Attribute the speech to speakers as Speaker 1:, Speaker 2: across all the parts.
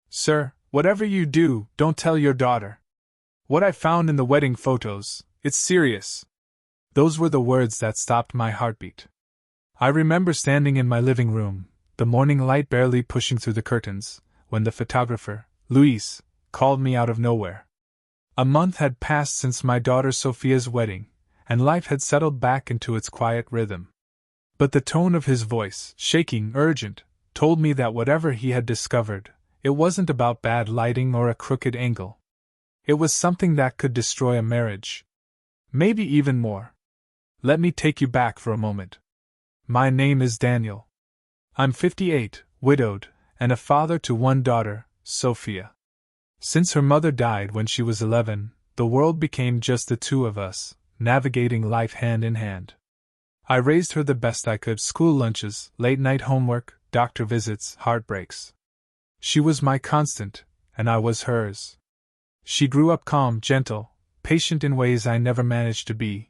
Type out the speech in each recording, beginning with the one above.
Speaker 1: Sir, whatever you do, don't tell your daughter. What I found in the wedding photos, it's serious. Those were the words that stopped my heartbeat. I remember standing in my living room, the morning light barely pushing through the curtains, when the photographer, Luis, called me out of nowhere. A month had passed since my daughter Sofia's wedding, and life had settled back into its quiet rhythm. But the tone of his voice, shaking, urgent, told me that whatever he had discovered, it wasn't about bad lighting or a crooked angle. It was something that could destroy a marriage. Maybe even more. Let me take you back for a moment. My name is Daniel. I'm 58, widowed, and a father to one daughter, Sofia. Since her mother died when she was 11, the world became just the two of us, navigating life hand in hand. I raised her the best I could: school lunches, late-night homework, doctor visits, heartbreaks. She was my constant, and I was hers. She grew up calm, gentle, patient in ways I never managed to be.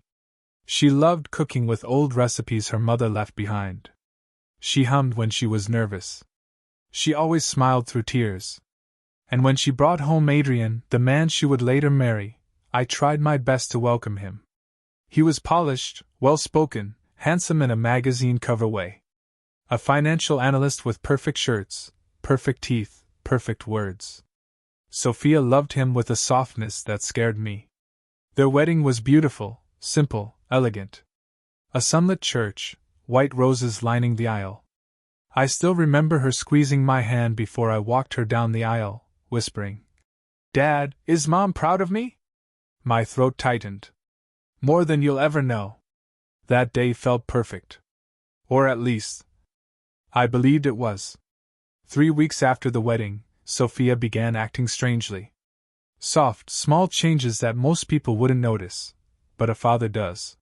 Speaker 1: She loved cooking with old recipes her mother left behind. She hummed when she was nervous. She always smiled through tears. And when she brought home Adrian, the man she would later marry, I tried my best to welcome him. He was polished, well-spoken, handsome in a magazine cover way. A financial analyst with perfect shirts, perfect teeth, perfect words. Sofia loved him with a softness that scared me. Their wedding was beautiful, simple, elegant. A sunlit church, white roses lining the aisle. I still remember her squeezing my hand before I walked her down the aisle, whispering, "Dad, is Mom proud of me?" My throat tightened. More than you'll ever know. That day felt perfect. Or at least, I believed it was. 3 weeks after the wedding, Sofia began acting strangely. Soft, small changes that most people wouldn't notice, but a father does.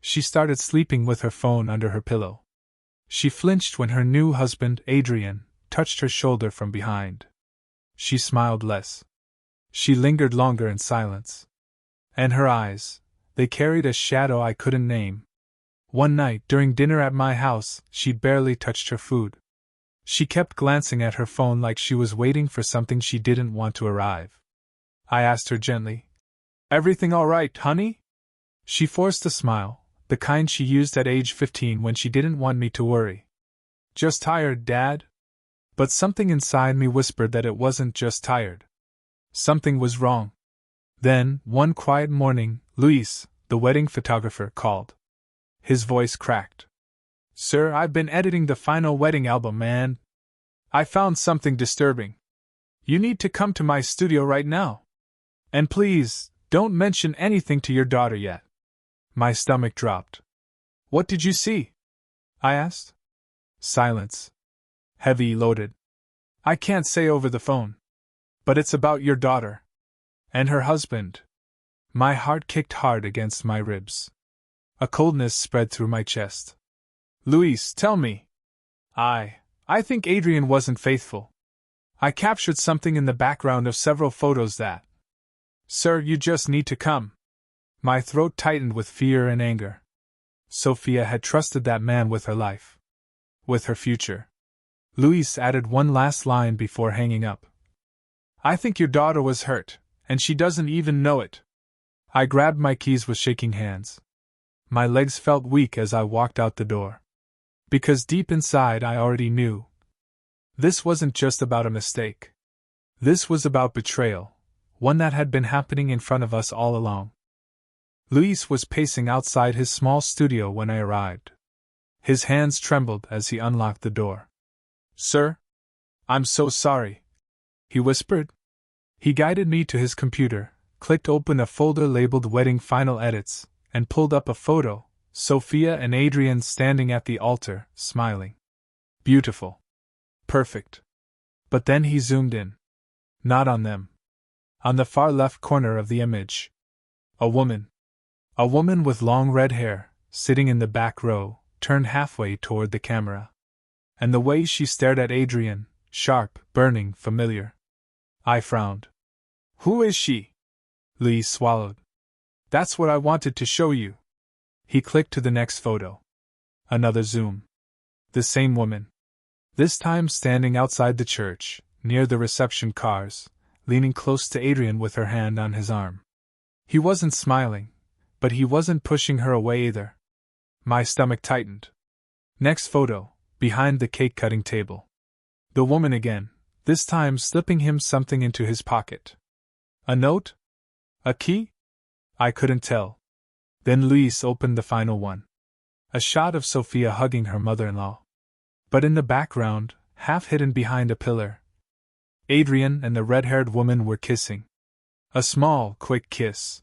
Speaker 1: She started sleeping with her phone under her pillow. She flinched when her new husband, Adrian, touched her shoulder from behind. She smiled less. She lingered longer in silence. And her eyes, they carried a shadow I couldn't name. One night, during dinner at my house, she barely touched her food. She kept glancing at her phone like she was waiting for something she didn't want to arrive. I asked her gently, "Everything all right, honey?" She forced a smile, the kind she used at age 15 when she didn't want me to worry. "Just tired, Dad." But something inside me whispered that it wasn't just tired. Something was wrong. Then, one quiet morning, Luis, the wedding photographer, called. His voice cracked. "Sir, I've been editing the final wedding album and I found something disturbing. You need to come to my studio right now. And please, don't mention anything to your daughter yet." My stomach dropped. "What did you see?" I asked. Silence. Heavy, loaded. "I can't say over the phone. But it's about your daughter. And her husband." My heart kicked hard against my ribs. A coldness spread through my chest. "Luis, tell me." I think Adrian wasn't faithful. I captured something in the background of several photos that. Sir, you just need to come." My throat tightened with fear and anger. Sofia had trusted that man with her life. With her future. Luis added one last line before hanging up. "I think your daughter was hurt, and she doesn't even know it." I grabbed my keys with shaking hands. My legs felt weak as I walked out the door. Because deep inside I already knew. This wasn't just about a mistake. This was about betrayal, one that had been happening in front of us all along. Luis was pacing outside his small studio when I arrived. His hands trembled as he unlocked the door. "Sir? I'm so sorry," he whispered. He guided me to his computer, clicked open a folder labeled Wedding Final Edits, and pulled up a photo, Sofia and Adrian standing at the altar, smiling. Beautiful. Perfect. But then he zoomed in. Not on them. On the far left corner of the image. A woman. A woman with long red hair, sitting in the back row, turned halfway toward the camera. And the way she stared at Adrian, sharp, burning, familiar. I frowned. "Who is she?" Lee swallowed. "That's what I wanted to show you." He clicked to the next photo. Another zoom. The same woman. This time standing outside the church, near the reception cars, leaning close to Adrian with her hand on his arm. He wasn't smiling, but he wasn't pushing her away either. My stomach tightened. Next photo, behind the cake-cutting table. The woman again, this time slipping him something into his pocket. A note? A key? I couldn't tell. Then Luis opened the final one. A shot of Sofia hugging her mother-in-law. But in the background, half hidden behind a pillar, Adrian and the red-haired woman were kissing. A small, quick kiss.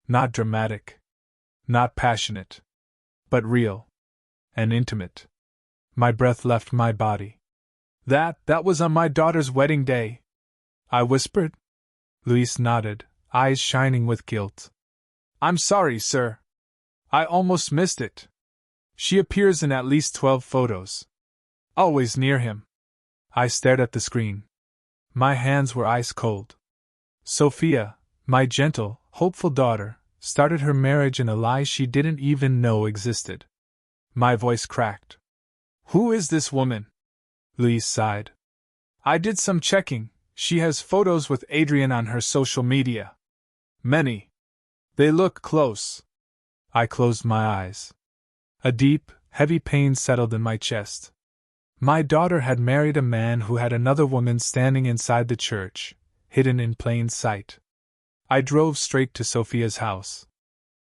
Speaker 1: Not dramatic. Not passionate. But real. And intimate. My breath left my body. That was on my daughter's wedding day," I whispered. Luis nodded, eyes shining with guilt. "I'm sorry, sir. I almost missed it. She appears in at least 12 photos. Always near him." I stared at the screen. My hands were ice cold. Sofia, my gentle, hopeful daughter, started her marriage in a lie she didn't even know existed. My voice cracked. "Who is this woman?" Luis sighed. "I did some checking. She has photos with Adrian on her social media. Many. They look close." I closed my eyes. A deep, heavy pain settled in my chest. My daughter had married a man who had another woman standing inside the church, hidden in plain sight. I drove straight to Sofia's house.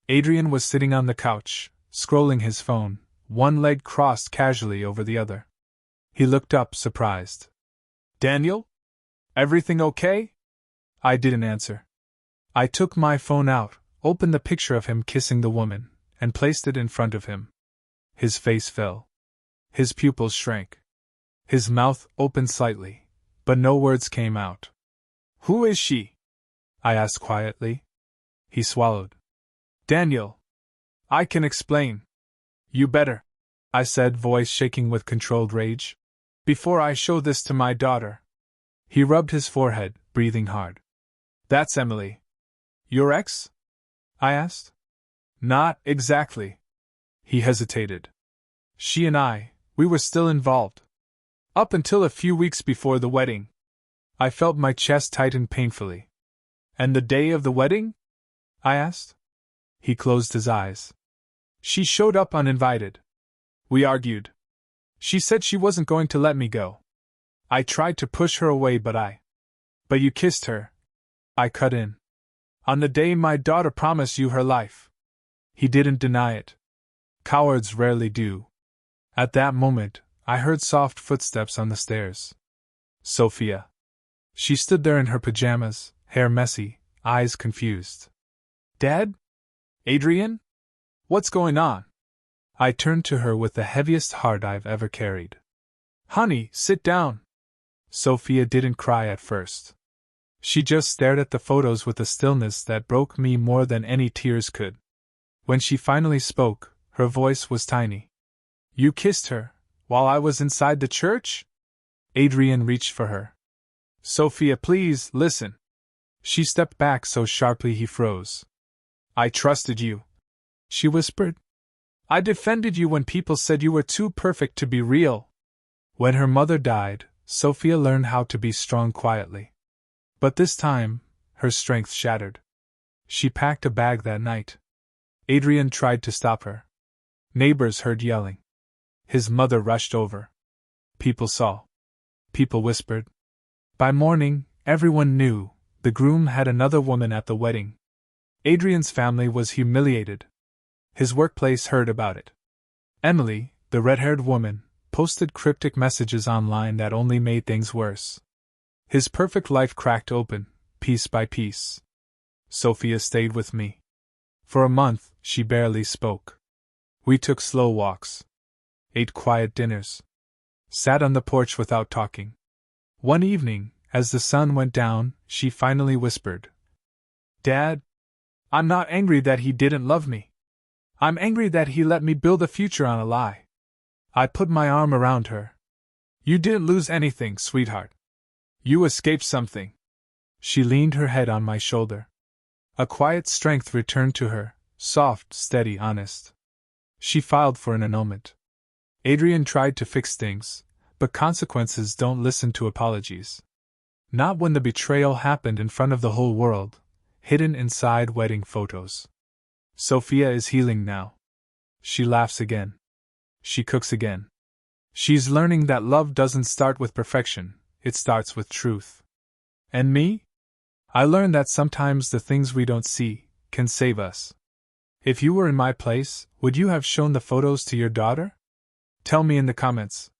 Speaker 1: Adrian was sitting on the couch, scrolling his phone, one leg crossed casually over the other. He looked up, surprised. "Daniel? Everything okay?" I didn't answer. I took my phone out, opened the picture of him kissing the woman, and placed it in front of him. His face fell. His pupils shrank. His mouth opened slightly, but no words came out. "Who is she?" I asked quietly. He swallowed. "Daniel. I can explain." "You better," I said, voice shaking with controlled rage. "Before I show this to my daughter." He rubbed his forehead, breathing hard. "That's Emily." "Your ex?" I asked. "Not exactly." He hesitated. "She and we were still involved. Up until a few weeks before the wedding." I felt my chest tighten painfully. "And the day of the wedding?" I asked. He closed his eyes. "She showed up uninvited. We argued. She said she wasn't going to let me go. I tried to push her away, but you kissed her." I cut in. "On the day my daughter promised you her life." He didn't deny it. Cowards rarely do. At that moment, I heard soft footsteps on the stairs. Sofia. She stood there in her pajamas, hair messy, eyes confused. "Dad? Adrian? What's going on?" I turned to her with the heaviest heart I've ever carried. "Honey, sit down." Sofia didn't cry at first. She just stared at the photos with a stillness that broke me more than any tears could. When she finally spoke, her voice was tiny. "You kissed her, while I was inside the church?" Adrian reached for her. "Sofia, please, listen." She stepped back so sharply he froze. "I trusted you," she whispered. "I defended you when people said you were too perfect to be real." When her mother died, Sofia learned how to be strong quietly. But this time, her strength shattered. She packed a bag that night. Adrian tried to stop her. Neighbors heard yelling. His mother rushed over. People saw. People whispered. By morning, everyone knew the groom had another woman at the wedding. Adrian's family was humiliated. His workplace heard about it. Emily, the red-haired woman, posted cryptic messages online that only made things worse. His perfect life cracked open, piece by piece. Sofia stayed with me. For a month, she barely spoke. We took slow walks. Ate quiet dinners. Sat on the porch without talking. One evening, as the sun went down, she finally whispered, "Dad, I'm not angry that he didn't love me. I'm angry that he let me build a future on a lie." I put my arm around her. "You didn't lose anything, sweetheart. You escaped something." She leaned her head on my shoulder. A quiet strength returned to her, soft, steady, honest. She filed for an annulment. Adrian tried to fix things, but consequences don't listen to apologies. Not when the betrayal happened in front of the whole world, hidden inside wedding photos. Sofia is healing now. She laughs again. She cooks again. She's learning that love doesn't start with perfection, it starts with truth. And me? I learned that sometimes the things we don't see can save us. If you were in my place, would you have shown the photos to your daughter? Tell me in the comments.